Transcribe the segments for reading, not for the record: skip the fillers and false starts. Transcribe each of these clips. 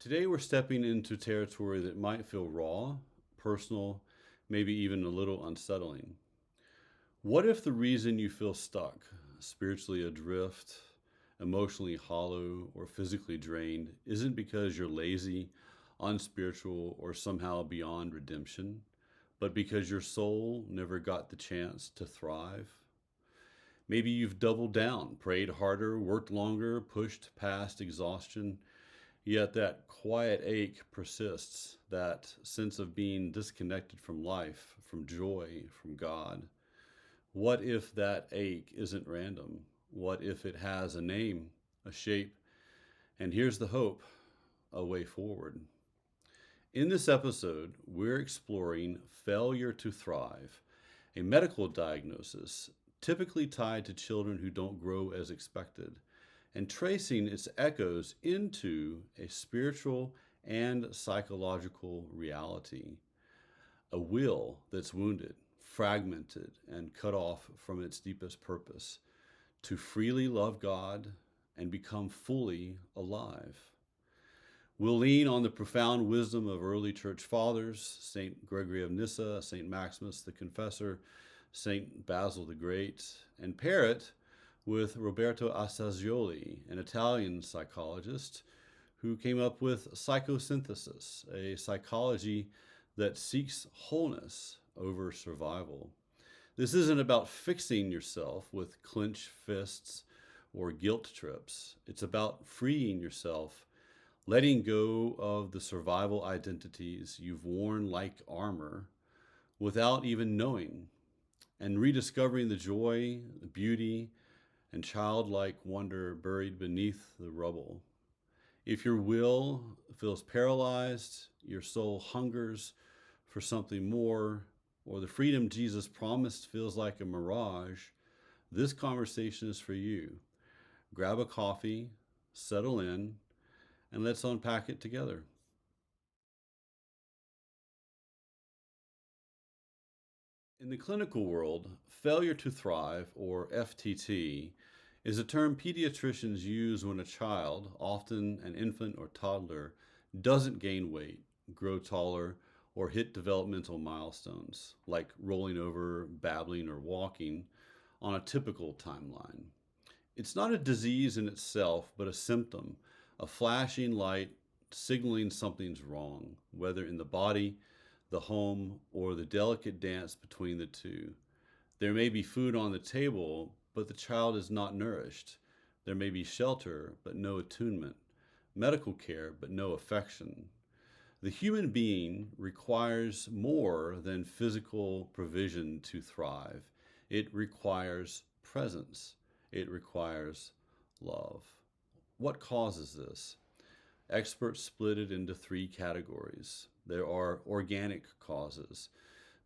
Today we're stepping into territory that might feel raw, personal, maybe even a little unsettling. What if the reason you feel stuck, spiritually adrift, emotionally hollow, or physically drained isn't because you're lazy, unspiritual, or somehow beyond redemption, but because your soul never got the chance to thrive? Maybe you've doubled down, prayed harder, worked longer, pushed past exhaustion. Yet that quiet ache persists, that sense of being disconnected from life, from joy, from God. What if that ache isn't random? What if it has a name, a shape, and here's the hope, a way forward? In this episode, we're exploring failure to thrive, a medical diagnosis typically tied to children who don't grow as expected, and tracing its echoes into a spiritual and psychological reality. A will that's wounded, fragmented, and cut off from its deepest purpose to freely love God and become fully alive. We'll lean on the profound wisdom of early church fathers, St. Gregory of Nyssa, St. Maximus the Confessor, St. Basil the Great, and pair it with Roberto Assagioli, an Italian psychologist who came up with psychosynthesis, a psychology that seeks wholeness over survival. This isn't about fixing yourself with clenched fists or guilt trips. It's about freeing yourself, letting go of the survival identities you've worn like armor without even knowing, and rediscovering the joy, the beauty, and childlike wonder buried beneath the rubble. If your will feels paralyzed, your soul hungers for something more, or the freedom Jesus promised feels like a mirage, this conversation is for you. Grab a coffee, settle in, and let's unpack it together. In the clinical world, failure to thrive, or FTT, is a term pediatricians use when a child, often an infant or toddler, doesn't gain weight, grow taller, or hit developmental milestones, like rolling over, babbling, or walking, on a typical timeline. It's not a disease in itself, but a symptom, a flashing light signaling something's wrong, whether in the body, the home, or the delicate dance between the two. There may be food on the table, but the child is not nourished. There may be shelter, but no attunement, medical care, but no affection. The human being requires more than physical provision to thrive. It requires presence. It requires love. What causes this? Experts split it into three categories. There are organic causes.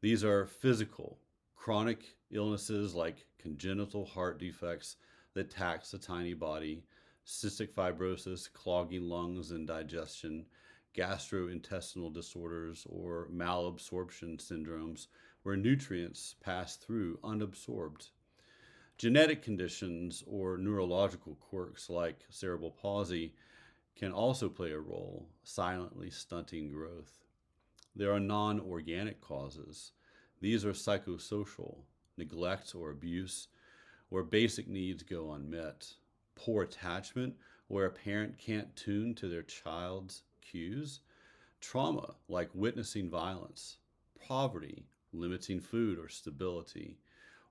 These are physical, chronic illnesses like congenital heart defects that tax the tiny body, cystic fibrosis, clogging lungs and digestion, gastrointestinal disorders, or malabsorption syndromes where nutrients pass through unabsorbed. Genetic conditions or neurological quirks like cerebral palsy can also play a role, silently stunting growth. There are non-organic causes. These are psychosocial, neglect or abuse, where basic needs go unmet, poor attachment, where a parent can't tune to their child's cues, trauma, like witnessing violence, poverty, limiting food or stability,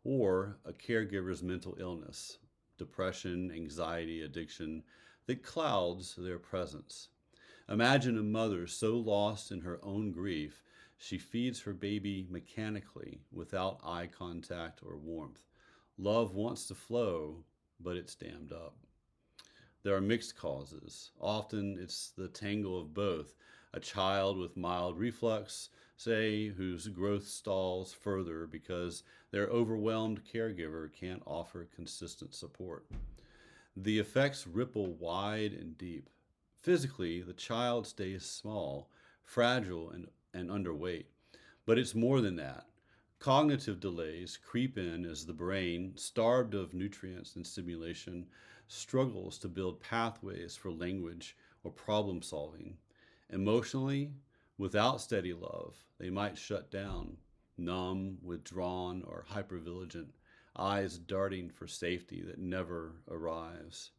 or a caregiver's mental illness, depression, anxiety, addiction, that clouds their presence. Imagine a mother so lost in her own grief, she feeds her baby mechanically without eye contact or warmth. Love wants to flow, but it's dammed up. There are mixed causes. Often it's the tangle of both. A child with mild reflux, say, whose growth stalls further because their overwhelmed caregiver can't offer consistent support. The effects ripple wide and deep. Physically, the child stays small, fragile, and underweight. But it's more than that. Cognitive delays creep in as the brain, starved of nutrients and stimulation, struggles to build pathways for language or problem solving. Emotionally, without steady love, they might shut down, numb, withdrawn, or hypervigilant, eyes darting for safety that never arrives.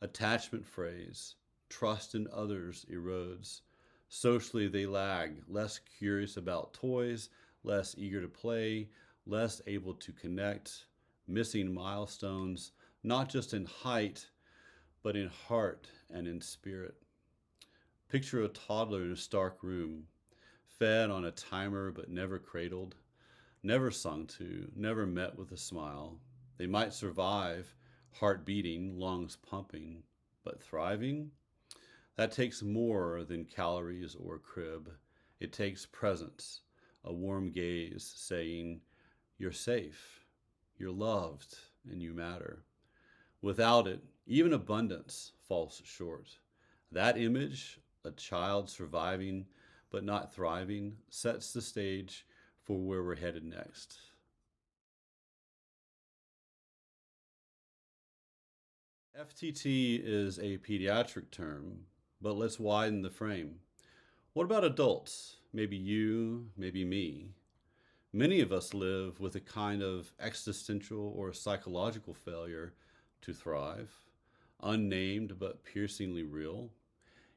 Attachment phrase, trust in others erodes. Socially, they lag, less curious about toys, less eager to play, less able to connect, missing milestones, not just in height, but in heart and in spirit. Picture a toddler in a stark room, fed on a timer but never cradled, never sung to, never met with a smile. They might survive, heart beating, lungs pumping, but thriving? That takes more than calories or a crib. It takes presence, a warm gaze saying, "You're safe, you're loved, and you matter." Without it, even abundance falls short. That image, a child surviving but not thriving, sets the stage for where we're headed next. FTT is a pediatric term, but let's widen the frame. What about adults? Maybe you, maybe me. Many of us live with a kind of existential or psychological failure to thrive, unnamed but piercingly real.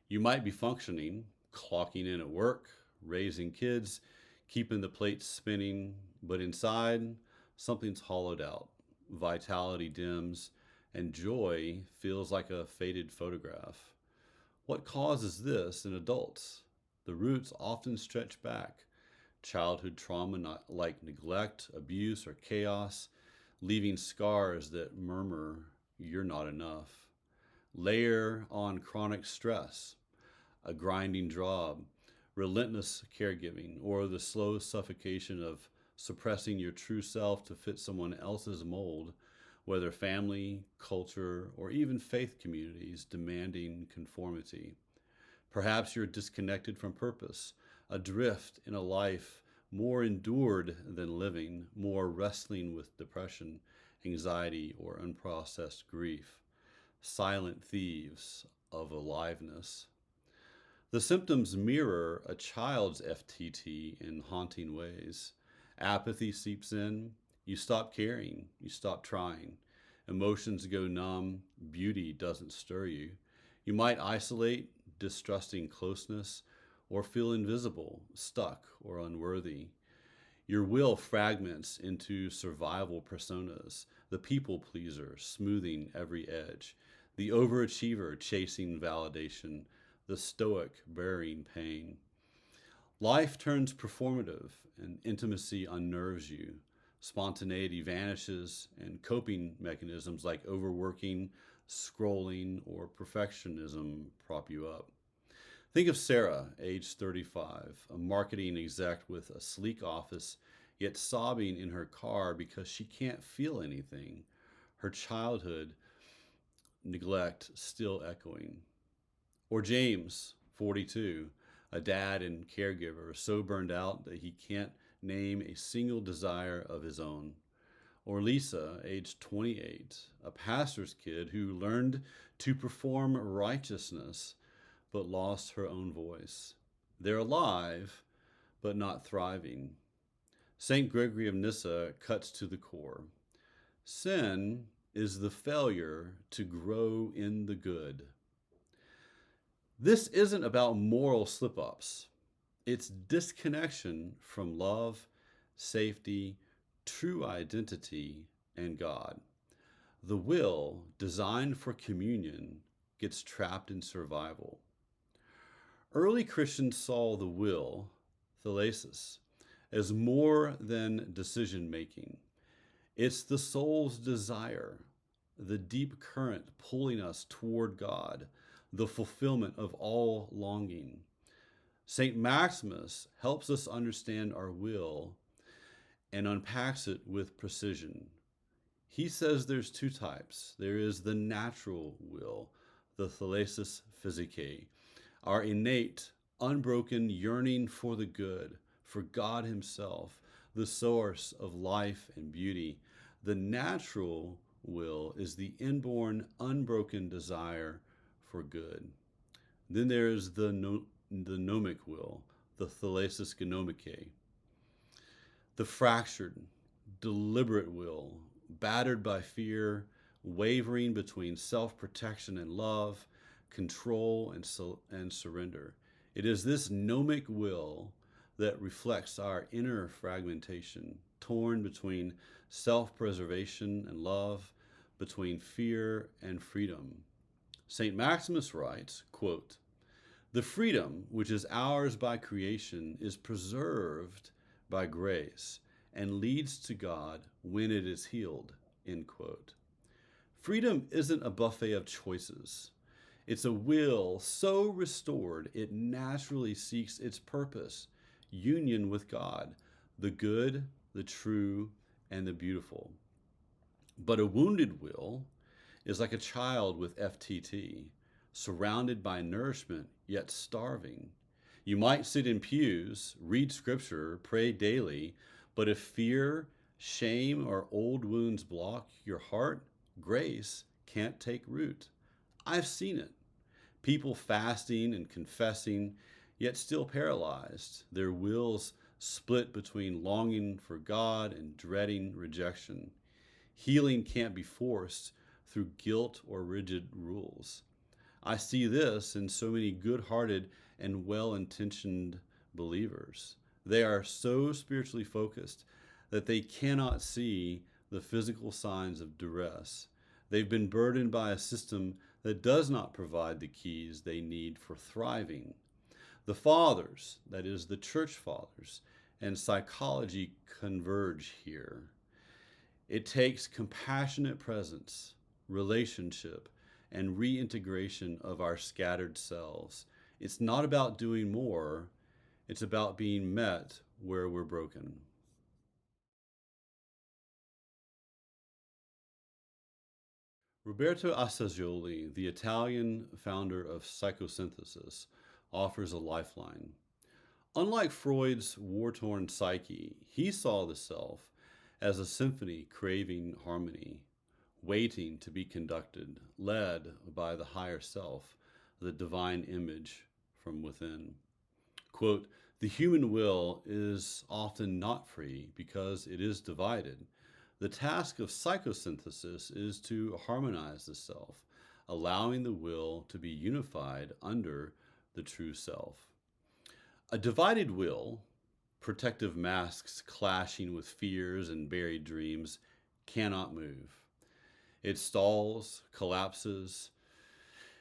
You might be functioning, clocking in at work, raising kids, keeping the plates spinning, but inside, something's hollowed out. Vitality dims, and joy feels like a faded photograph. What causes this in adults? The roots often stretch back. Childhood trauma, not like neglect, abuse, or chaos, leaving scars that murmur, "You're not enough." Layer on chronic stress, a grinding job, relentless caregiving, or the slow suffocation of suppressing your true self to fit someone else's mold, whether family, culture, or even faith communities demanding conformity. Perhaps you're disconnected from purpose, adrift in a life more endured than living, more wrestling with depression, anxiety, or unprocessed grief. Silent thieves of aliveness. The symptoms mirror a child's FTT in haunting ways. Apathy seeps in, you stop caring, you stop trying. Emotions go numb, beauty doesn't stir you. You might isolate, distrusting closeness, or feel invisible, stuck, or unworthy. Your will fragments into survival personas, the people pleaser smoothing every edge, the overachiever chasing validation, the stoic bearing pain. Life turns performative, and intimacy unnerves you. Spontaneity vanishes, and coping mechanisms like overworking, scrolling, or perfectionism prop you up. Think of Sarah, age 35, a marketing exec with a sleek office, yet sobbing in her car because she can't feel anything. Her childhood neglect still echoing. Or James, 42, a dad and caregiver, so burned out that he can't name a single desire of his own. Or Lisa, age 28, a pastor's kid who learned to perform righteousness but lost her own voice. They're alive, but not thriving. St. Gregory of Nyssa cuts to the core. Sin is the failure to grow in the good. This isn't about moral slip ups, it's disconnection from love, safety, true identity, and God. The will, designed for communion, gets trapped in survival. Early Christians saw the will, thalasis, as more than decision making. It's the soul's desire, the deep current pulling us toward God, the fulfillment of all longing. St. Maximus helps us understand our will and unpacks it with precision. He says there's two types. There is the natural will, the thalasis physicae, our innate, unbroken yearning for the good, for God Himself, the source of life and beauty. The natural will is the inborn, unbroken desire for good. Then there is the the gnomic will, the thalasis gnomike. The fractured, deliberate will, battered by fear, wavering between self-protection and love, control and surrender. It is this gnomic will that reflects our inner fragmentation, torn between self-preservation and love, between fear and freedom. St. Maximus writes, quote, "The freedom which is ours by creation is preserved by grace and leads to God when it is healed," end quote. Freedom isn't a buffet of choices. It's a will so restored it naturally seeks its purpose, union with God, the good, the true, and the beautiful. But a wounded will is like a child with FTT, surrounded by nourishment, yet starving. You might sit in pews, read scripture, pray daily, but if fear, shame, or old wounds block your heart, grace can't take root. I've seen it. People fasting and confessing, yet still paralyzed, their wills split between longing for God and dreading rejection. Healing can't be forced through guilt or rigid rules. I see this in so many good-hearted and well-intentioned believers. They are so spiritually focused that they cannot see the physical signs of duress. They've been burdened by a system that does not provide the keys they need for thriving. The fathers, that is, the church fathers, and psychology converge here. It takes compassionate presence, relationship, and reintegration of our scattered selves. It's not about doing more, it's about being met where we're broken. Roberto Assagioli, the Italian founder of psychosynthesis, offers a lifeline. Unlike Freud's war-torn psyche, he saw the self as a symphony craving harmony, waiting to be conducted, led by the higher self, the divine image from within. Quote, "The human will is often not free because it is divided. The task of psychosynthesis is to harmonize the self, allowing the will to be unified under the true self. A divided will, protective masks clashing with fears and buried dreams, cannot move. It stalls, collapses.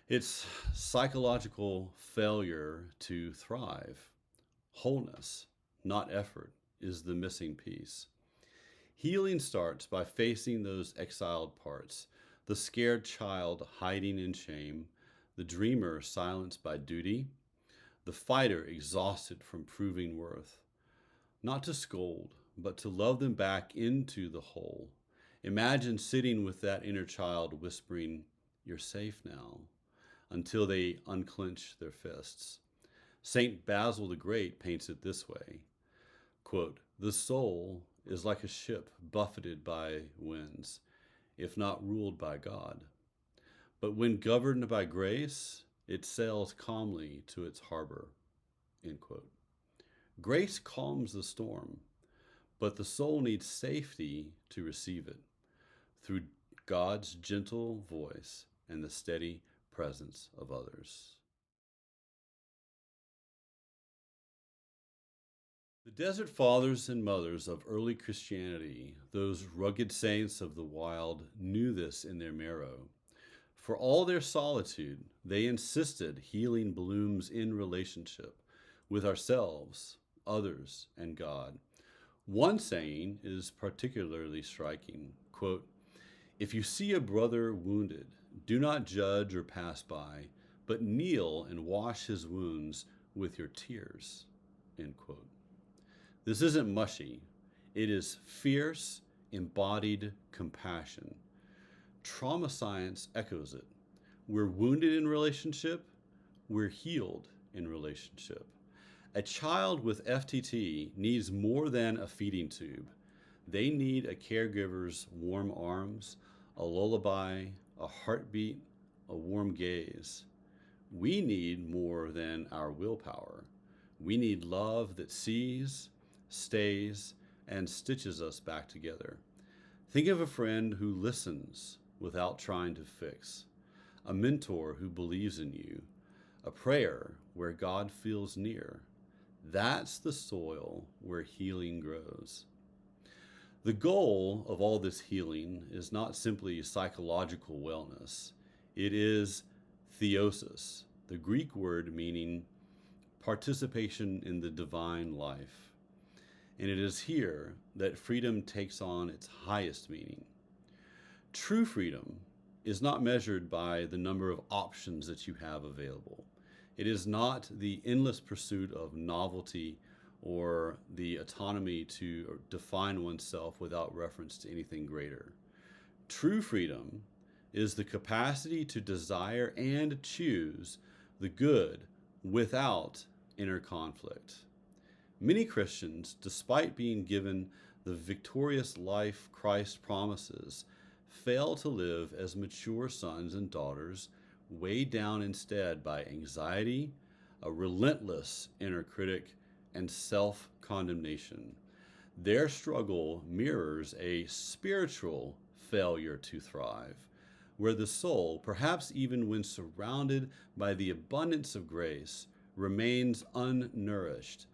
It's psychological failure to thrive. Wholeness, not effort, is the missing piece. Healing starts by facing those exiled parts, the scared child hiding in shame, the dreamer silenced by duty, the fighter exhausted from proving worth. Not to scold, but to love them back into the whole. Imagine sitting with that inner child whispering, "You're safe now," until they unclench their fists. St. Basil the Great paints it this way, quote, "The soul is like a ship buffeted by winds, if not ruled by God. But when governed by grace, it sails calmly to its harbor," end quote. Grace calms the storm, but the soul needs safety to receive it through God's gentle voice and the steady presence of others. The desert fathers and mothers of early Christianity, those rugged saints of the wild, knew this in their marrow. For all their solitude, they insisted healing blooms in relationship with ourselves, others, and God. One saying is particularly striking, quote, "If you see a brother wounded, do not judge or pass by, but kneel and wash his wounds with your tears," end quote. This isn't mushy. It is fierce, embodied compassion. Trauma science echoes it. We're wounded in relationship, we're healed in relationship. A child with FTT needs more than a feeding tube. They need a caregiver's warm arms, a lullaby, a heartbeat, a warm gaze. We need more than our willpower. We need love that sees, stays, and stitches us back together. Think of a friend who listens without trying to fix, a mentor who believes in you, a prayer where God feels near. That's the soil where healing grows. The goal of all this healing is not simply psychological wellness, it is theosis, the Greek word meaning participation in the divine life. And it is here that freedom takes on its highest meaning. True freedom is not measured by the number of options that you have available. It is not the endless pursuit of novelty or the autonomy to define oneself without reference to anything greater. True freedom is the capacity to desire and choose the good without inner conflict. Many Christians, despite being given the victorious life Christ promises, fail to live as mature sons and daughters, weighed down instead by anxiety, a relentless inner critic, and self-condemnation. Their struggle mirrors a spiritual failure to thrive, where the soul, perhaps even when surrounded by the abundance of grace, remains unnourished,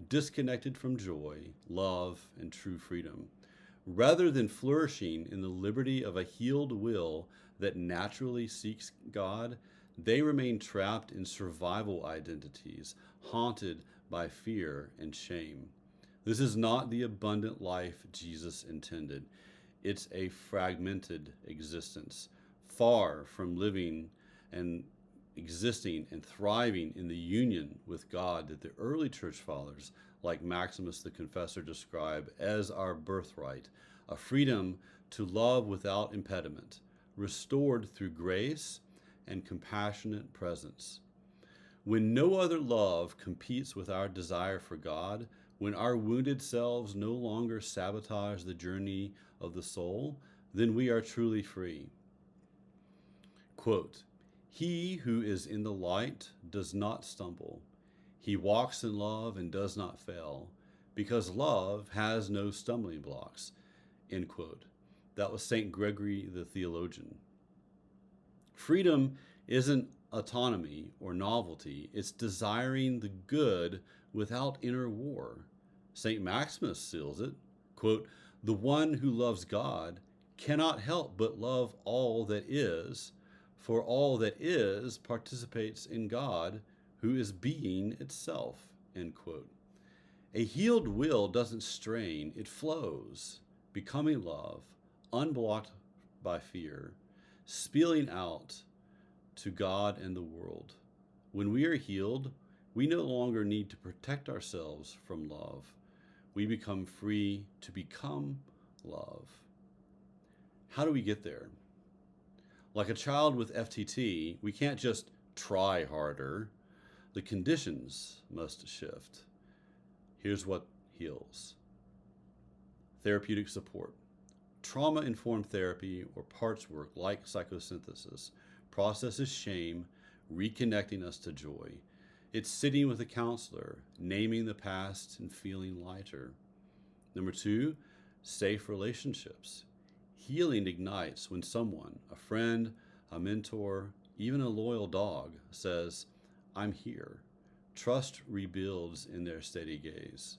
disconnected from joy, love, and true freedom. Rather than flourishing in the liberty of a healed will that naturally seeks God, they remain trapped in survival identities, haunted by fear and shame. This is not the abundant life Jesus intended. It's a fragmented existence, far from living and existing and thriving in the union with God that the early church fathers, like Maximus the Confessor, describe as our birthright, a freedom to love without impediment, restored through grace and compassionate presence. When no other love competes with our desire for God, when our wounded selves no longer sabotage the journey of the soul, then we are truly free. Quote, "He who is in the light does not stumble. He walks in love and does not fail, because love has no stumbling blocks." End quote. That was St. Gregory the theologian. Freedom isn't autonomy or novelty, it's desiring the good without inner war. St. Maximus seals it, quote, "The one who loves God cannot help but love all that is, for all that is participates in God, who is being itself," end quote. A healed will doesn't strain, it flows, becoming love, unblocked by fear, spilling out to God and the world. When we are healed, we no longer need to protect ourselves from love. We become free to become love. How do we get there? Like a child with FTT, we can't just try harder. The conditions must shift. Here's what heals. Therapeutic support. Trauma-informed therapy or parts work like psychosynthesis processes shame, reconnecting us to joy. It's sitting with a counselor, naming the past and feeling lighter. Number 2, safe relationships. Healing ignites when someone, a friend, a mentor, even a loyal dog, says, "I'm here." Trust rebuilds in their steady gaze.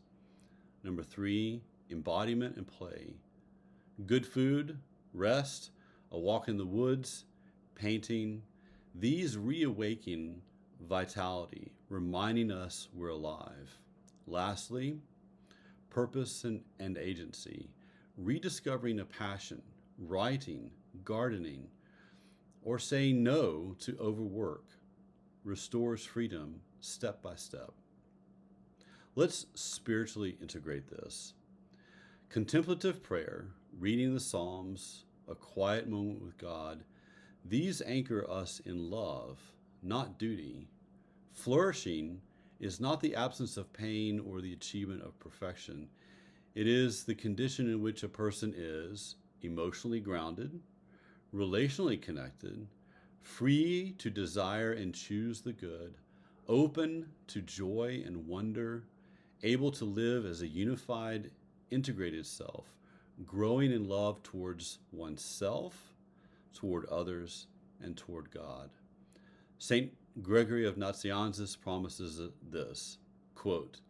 Number 3, embodiment and play. Good food, rest, a walk in the woods, painting, these reawaken vitality, reminding us we're alive. Lastly, purpose and agency, rediscovering a passion, writing, gardening, or saying no to overwork, restores freedom step by step. Let's spiritually integrate this. Contemplative prayer, reading the Psalms, a quiet moment with God, these anchor us in love, not duty. Flourishing is not the absence of pain or the achievement of perfection. It is the condition in which a person is emotionally grounded, relationally connected, free to desire and choose the good, open to joy and wonder, able to live as a unified, integrated self, growing in love towards oneself, toward others, and toward God. St. Gregory of Nazianzus promises this, quote,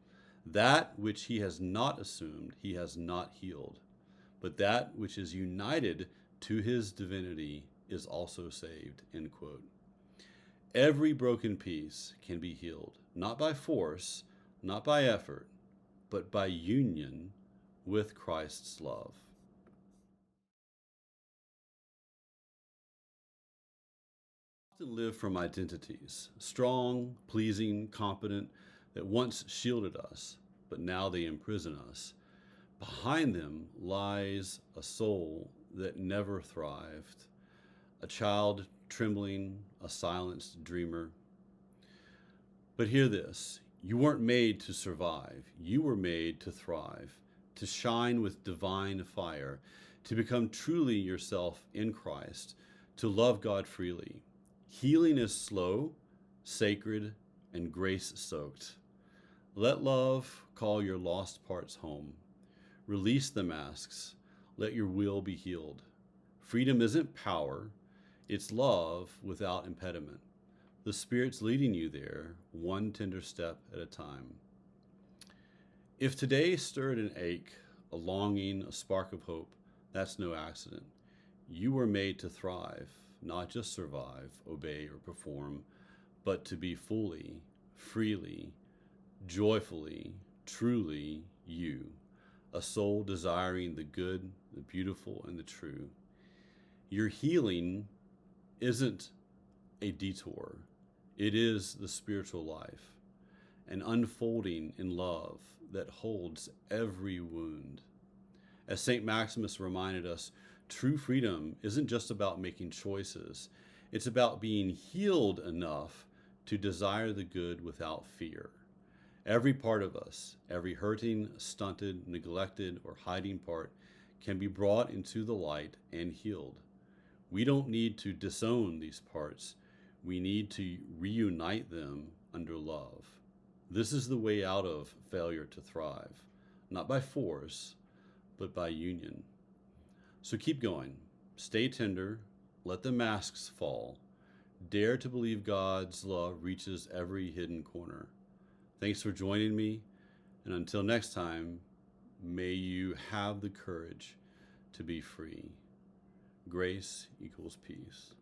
"That which he has not assumed, he has not healed, but that which is united to his divinity is also saved," end quote. Every broken piece can be healed, not by force, not by effort, but by union with Christ's love. We often live from identities, strong, pleasing, competent, that once shielded us, but now they imprison us. Behind them lies a soul that never thrived, a child trembling, a silenced dreamer. But hear this, you weren't made to survive. You were made to thrive, to shine with divine fire, to become truly yourself in Christ, to love God freely. Healing is slow, sacred, and grace-soaked. Let love call your lost parts home. Release the masks. Let your will be healed. Freedom isn't power. It's love without impediment. The Spirit's leading you there, one tender step at a time. If today stirred an ache, a longing, a spark of hope, that's no accident. You were made to thrive, not just survive, obey, or perform, but to be fully, freely, joyfully, truly you, a soul desiring the good, the beautiful, and the true. Your healing isn't a detour. It is the spiritual life, an unfolding in love that holds every wound. As St. Maximus reminded us, true freedom isn't just about making choices. It's about being healed enough to desire the good without fear. Every part of us, every hurting, stunted, neglected, or hiding part can be brought into the light and healed. We don't need to disown these parts. We need to reunite them under love. This is the way out of failure to thrive, not by force, but by union. So keep going. Stay tender. Let the masks fall. Dare to believe God's love reaches every hidden corner. Thanks for joining me. And until next time, may you have the courage to be free. Grace equals peace.